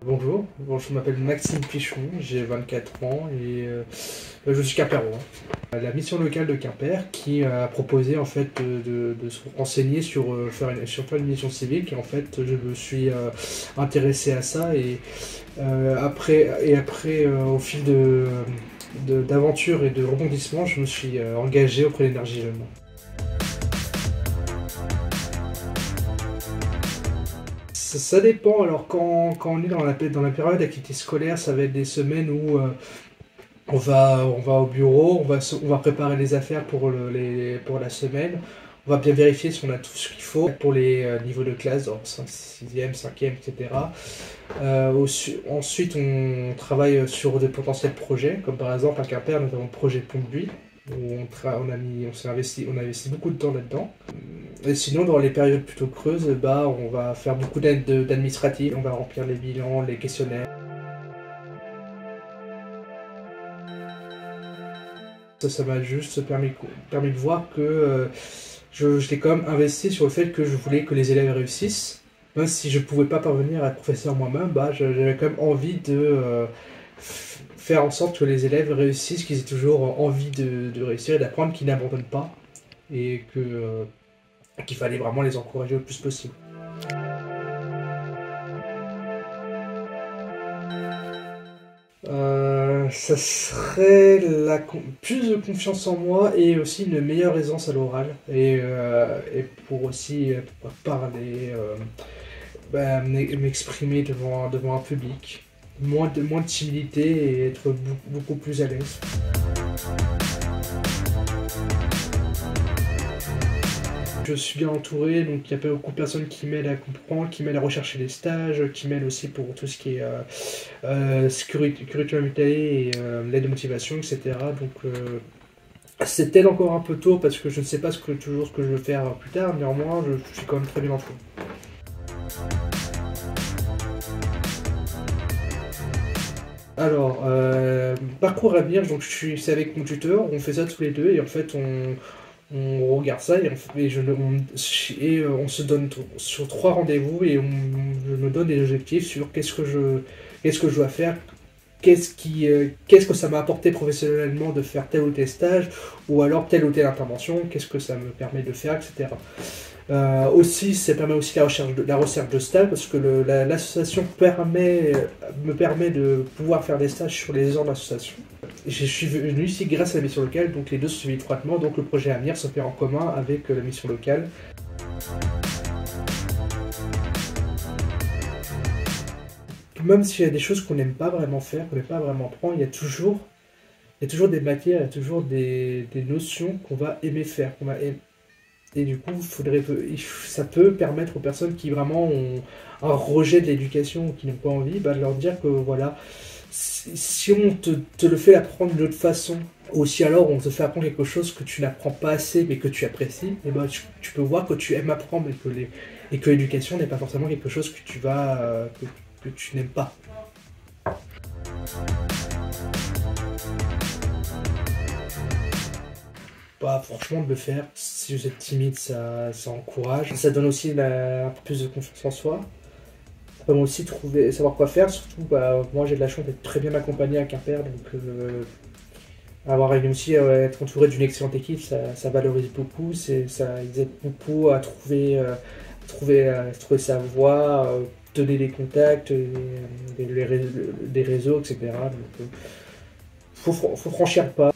Je m'appelle Maxime Pichon, j'ai 24 ans et je suis quimperois. La mission locale de Quimper qui a proposé en fait de se renseigner sur, faire une mission civique et en fait je me suis intéressé à ça et après au fil d'aventures et de rebondissements je me suis engagé auprès d'Énergie Jeunes. Ça dépend. Alors, quand on est dans la période d'activité scolaire, ça va être des semaines où on va au bureau, on va préparer les affaires pour la semaine. On va bien vérifier si on a tout ce qu'il faut pour les niveaux de classe, donc 6e, 5e, etc. Ensuite, on travaille sur de potentiels projets, comme par exemple à Quimper, nous avons le projet Pont de Buis, où on a investi beaucoup de temps là-dedans. Et sinon, dans les périodes plutôt creuses, on va faire beaucoup d'aide d'administratif, on va remplir les bilans, les questionnaires. Ça m'a juste permis de voir que j'étais quand même investi sur le fait que je voulais que les élèves réussissent. Même si je ne pouvais pas parvenir à être professeur moi-même, j'avais quand même envie de faire en sorte que les élèves réussissent, qu'ils aient toujours envie de réussir et d'apprendre, qu'ils n'abandonnent pas. Et qu'il fallait vraiment les encourager le plus possible. Ça serait plus de confiance en moi et aussi une meilleure aisance à l'oral et pour aussi pouvoir parler, m'exprimer devant un public, moins de timidité et être beaucoup plus à l'aise. Je suis bien entouré, donc il y a beaucoup de personnes qui m'aident à comprendre, qui m'aident à rechercher des stages, qui m'aident aussi pour tout ce qui est curriculum vitae et l'aide de motivation, etc. Donc c'est peut-être encore un peu tôt parce que je ne sais pas toujours ce que je veux faire plus tard, néanmoins je suis quand même très bien entouré. Alors, parcours à venir, donc c'est avec mon tuteur, on fait ça tous les deux et en fait on regarde ça on se donne sur 3 rendez-vous et je me donne des objectifs sur qu'est-ce que je dois faire, qu'est-ce que ça m'a apporté professionnellement de faire tel ou tel stage, ou alors telle ou telle intervention, qu'est-ce que ça me permet de faire, etc. Aussi, ça permet aussi la recherche de stage, parce que l'association me permet de pouvoir faire des stages sur les ans d'association. Je suis venu ici grâce à la mission locale, donc les deux se suivent étroitement, donc le projet Amir se fait en commun avec la mission locale. Même s'il y a des choses qu'on n'aime pas vraiment faire, qu'on n'aime pas vraiment prendre, il y a toujours des matières, il y a toujours des notions qu'on va aimer faire, Et du coup, ça peut permettre aux personnes qui vraiment ont un rejet de l'éducation ou qui n'ont pas envie, de leur dire que voilà, si on te le fait apprendre d'une autre façon, ou si alors on te fait apprendre quelque chose que tu n'apprends pas assez mais que tu apprécies, et tu peux voir que tu aimes apprendre et que l'éducation n'est pas forcément quelque chose que que tu n'aimes pas. Franchement, de le faire, si vous êtes timide, ça encourage. Ça donne aussi un peu plus de confiance en soi. Ça permet aussi de savoir quoi faire. Surtout, moi j'ai de la chance d'être très bien accompagné à Quimper, donc être entouré d'une excellente équipe, ça valorise beaucoup. Ils aident beaucoup à trouver sa voie, donner des contacts, des réseaux, etc. Donc, faut franchir le pas.